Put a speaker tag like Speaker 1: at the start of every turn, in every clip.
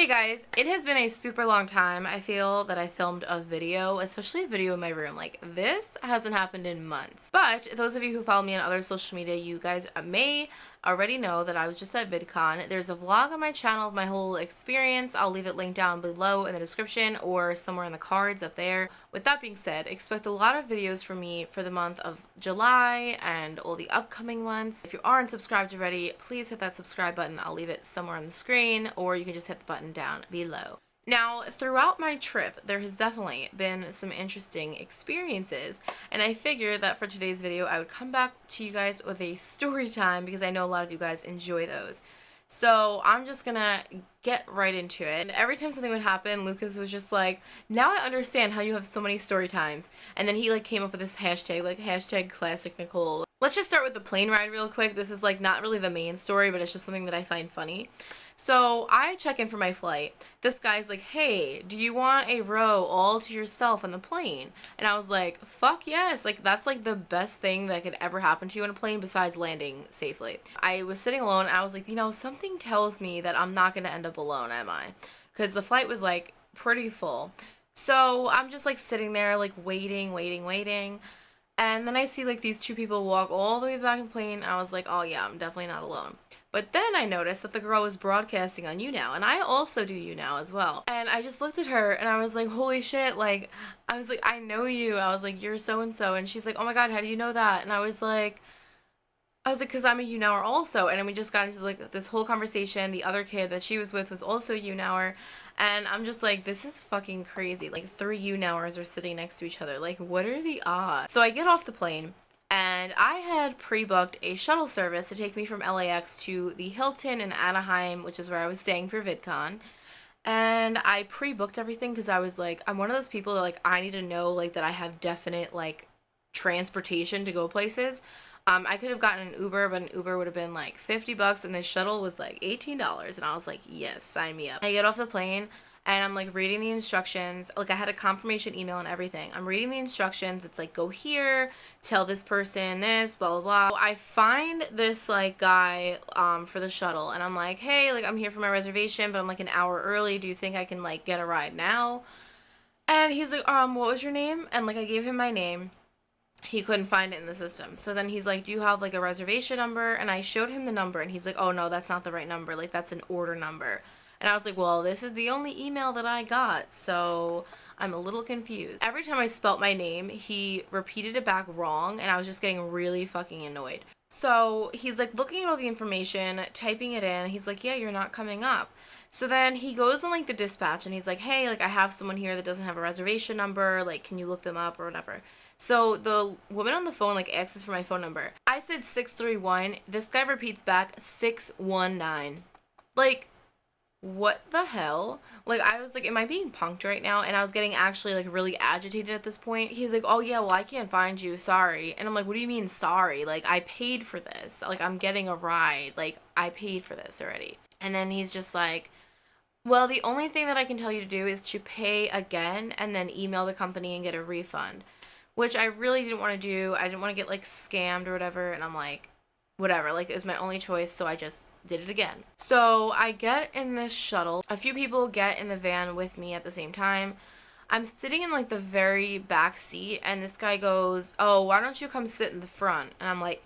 Speaker 1: Hey guys, it has been a super long time. I feel that I filmed a video, especially a video in my room. Like, this hasn't happened in months. But those of you who follow me on other social media, you guys may already know that I was just at Vidcon. There's a vlog on my channel of my whole experience. I'll leave it linked down below in the description or somewhere in the cards up there. With that being said, expect a lot of videos from me for the month of July and all the upcoming months. If you aren't subscribed already, please hit that subscribe button. I'll leave it somewhere on the screen, or you can just hit the button down below. Now, throughout my trip, there has definitely been some interesting experiences, and I figured that for today's video, I would come back to you guys with a story time because I know a lot of you guys enjoy those. So I'm just gonna get right into it. And every time something would happen, Lucas was just like, now I understand how you have so many story times. And then he like came up with this hashtag, like hashtag classic Nicole. Let's just start with the plane ride real quick. This is like not really the main story, but it's just something that I find funny. So I check in for my flight. This guy's like, hey, do you want a row all to yourself on the plane? And I was like, fuck yes. Like, that's like the best thing that could ever happen to you on a plane besides landing safely. I was sitting alone and I was like, you know, something tells me that I'm not going to end up alone, am I? Because the flight was like pretty full. So I'm just like sitting there like waiting. And then I see like these two people walk all the way to the back of the plane. I was like, oh yeah, I'm definitely not alone. But then I noticed that the girl was broadcasting on YouNow, and I also do YouNow as well. And I just looked at her, and I was like, holy shit, like, I was like, I know you. I was like, you're so-and-so. And she's like, oh my god, how do you know that? And I was like, because I'm a YouNower also. And then we just got into like this whole conversation. The other kid that she was with was also a YouNower. And I'm just like, this is fucking crazy. Like, 3 YouNowers are sitting next to each other. Like, what are the odds? So I get off the plane. And I had pre-booked a shuttle service to take me from LAX to the Hilton in Anaheim, which is where I was staying for Vidcon. And I pre-booked everything because I was like, I'm one of those people that like, I need to know like that I have definite like transportation to go places. I could have gotten an Uber, but an Uber would have been like $50 and the shuttle was like $18. And I was like, yes, sign me up. I get off the plane. And I'm like reading the instructions. Like, I had a confirmation email and everything. I'm reading the instructions. It's like, go here, tell this person this, blah, blah, blah. I find this like guy for the shuttle. And I'm like, hey, like I'm here for my reservation, but I'm like an hour early. Do you think I can like get a ride now? And he's like, what was your name? And like I gave him my name. He couldn't find it in the system. So then he's like, do you have like a reservation number? And I showed him the number and he's like, oh no, that's not the right number. Like, that's an order number. And I was like, well, this is the only email that I got, so I'm a little confused. Every time I spelt my name, he repeated it back wrong, and I was just getting really fucking annoyed. So he's like looking at all the information, typing it in. He's like, yeah, you're not coming up. So then he goes on like the dispatch and he's like, hey, like I have someone here that doesn't have a reservation number. Like, can you look them up or whatever? So the woman on the phone like asks for my phone number. I said 631. This guy repeats back 619. Like, what the hell? Like, I was like, am I being punked right now? And I was getting actually like really agitated at this point. He's like, oh yeah, well I can't find you, sorry. And I'm like, what do you mean sorry? Like, I paid for this. Like, I'm getting a ride. Like, I paid for this already. And then he's just like, well, the only thing that I can tell you to do is to pay again and then email the company and get a refund, which I really didn't want to do. I didn't want to get like scammed or whatever. And I'm like, whatever, like it was my only choice, so I just did it again. So I get in this shuttle. A few people get in the van with me at the same time. I'm sitting in like the very back seat and this guy goes, oh, why don't you come sit in the front? And I'm like,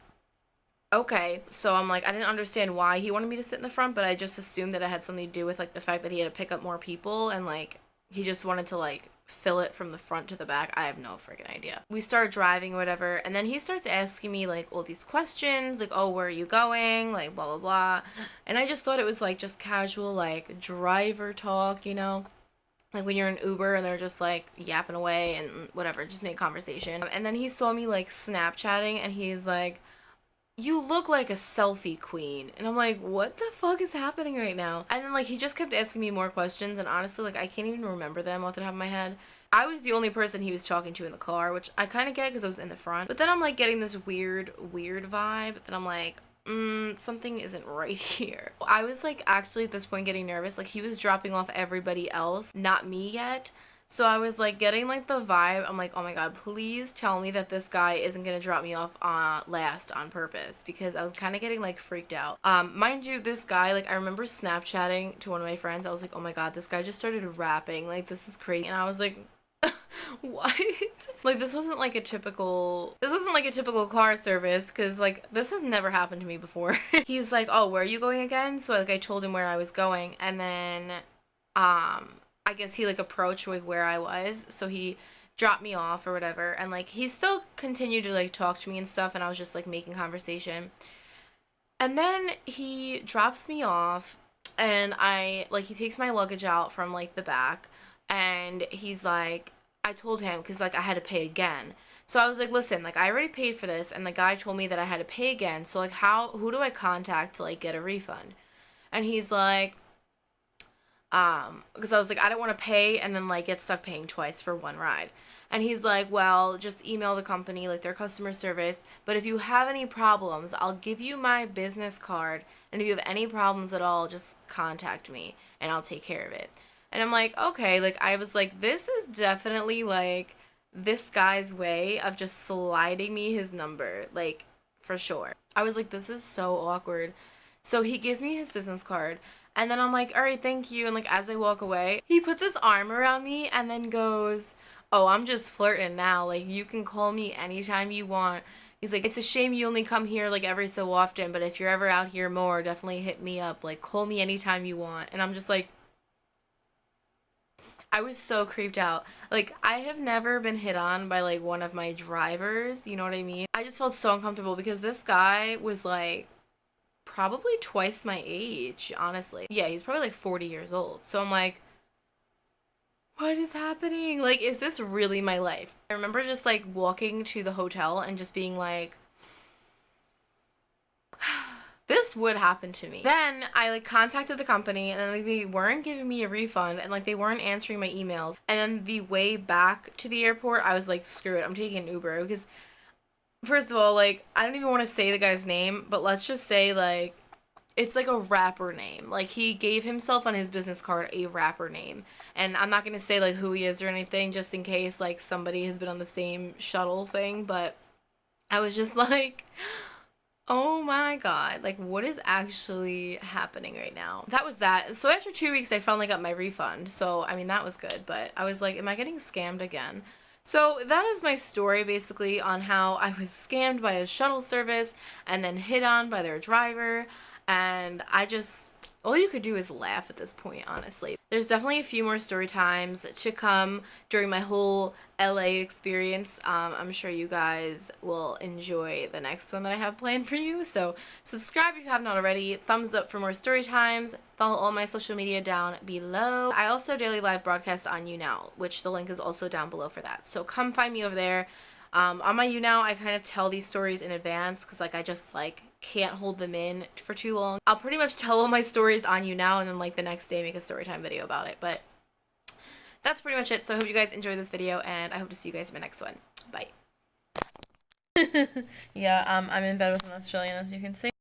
Speaker 1: okay. So I'm like, I didn't understand why he wanted me to sit in the front, but I just assumed that it had something to do with like the fact that he had to pick up more people and like he just wanted to like fill it from the front to the back. I have no freaking idea. We start driving or whatever, and then he starts asking me like all these questions, like, oh, where are you going? Like, blah, blah, blah. And I just thought it was like just casual like driver talk, you know? Like when you're in Uber and they're just like yapping away and whatever, just make conversation. And then he saw me like Snapchatting and he's like, you look like a selfie queen. And I'm like, what the fuck is happening right now? And then like he just kept asking me more questions, and honestly like I can't even remember them off the top of my head. I was the only person he was talking to in the car, which I kind of get because I was in the front. But then I'm like getting this weird vibe that I'm like, something isn't right here. I was like actually at this point getting nervous. Like, he was dropping off everybody else, not me yet. So I was like getting like the vibe. I'm like, oh my god, please tell me that this guy isn't gonna drop me off last on purpose, because I was kind of getting like freaked out. Mind you, this guy, like I remember Snapchatting to one of my friends. I was like, oh my god, this guy just started rapping. Like this is crazy. And I was like, what? Like this wasn't like a typical car service, because like this has never happened to me before. He's like, oh, where are you going again? So like I told him where I was going, and then I guess he like approached like where I was, so he dropped me off or whatever, and like he still continued to like talk to me and stuff, and I was just like making conversation. And then he drops me off, and he takes my luggage out from like the back, and he's like, I told him, because like I had to pay again. So I was like, listen, like I already paid for this, and the guy told me that I had to pay again. So like who do I contact to like get a refund? And he's like, because I was like, I don't want to pay and then like get stuck paying twice for one ride. And he's like, well, just email the company, like their customer service. But if you have any problems, I'll give you my business card. And if you have any problems at all, just contact me and I'll take care of it. And I'm like, okay, like I was like, this is definitely like this guy's way of just sliding me his number, like for sure. I was like, this is so awkward. So he gives me his business card, and then I'm like, all right, thank you. And like as I walk away, he puts his arm around me and then goes, oh, I'm just flirting now. Like you can call me anytime you want. He's like, it's a shame you only come here like every so often, but if you're ever out here more, definitely hit me up. Like call me anytime you want. And I'm just like, I was so creeped out. Like, I have never been hit on by, like, one of my drivers, you know what I mean? I just felt so uncomfortable because this guy was, like, probably twice my age, honestly. Yeah, he's probably, like, 40 years old. So I'm like, what is happening? Like, is this really my life? I remember just, like, walking to the hotel and just being like, this would happen to me. Then I like contacted the company, and then like, they weren't giving me a refund, and like they weren't answering my emails. And then the way back to the airport, I was like, screw it, I'm taking an Uber. Because first of all, like I don't even want to say the guy's name, but let's just say like it's like a rapper name. Like he gave himself on his business card a rapper name. And I'm not going to say like who he is or anything, just in case like somebody has been on the same shuttle thing, but I was just like, oh my god, like what is actually happening right now? That was that. So after 2 weeks, I finally got my refund. So, I mean, that was good, but I was like, am I getting scammed again? So that is my story basically on how I was scammed by a shuttle service and then hit on by their driver. And I just, all you could do is laugh at this point, honestly. There's definitely a few more story times to come during my whole LA experience. I'm sure you guys will enjoy the next one that I have planned for you. So subscribe if you haven't already. Thumbs up for more story times. Follow all my social media down below. I also daily live broadcast on YouNow, which the link is also down below for that. So come find me over there. On my YouNow, I kind of tell these stories in advance because like I just like can't hold them in for too long. I'll pretty much tell all my stories on YouNow and then like the next day make a story time video about it. But that's pretty much it. So I hope you guys enjoyed this video, and I hope to see you guys in my next one. Bye. Yeah, I'm in bed with an Australian, as you can see.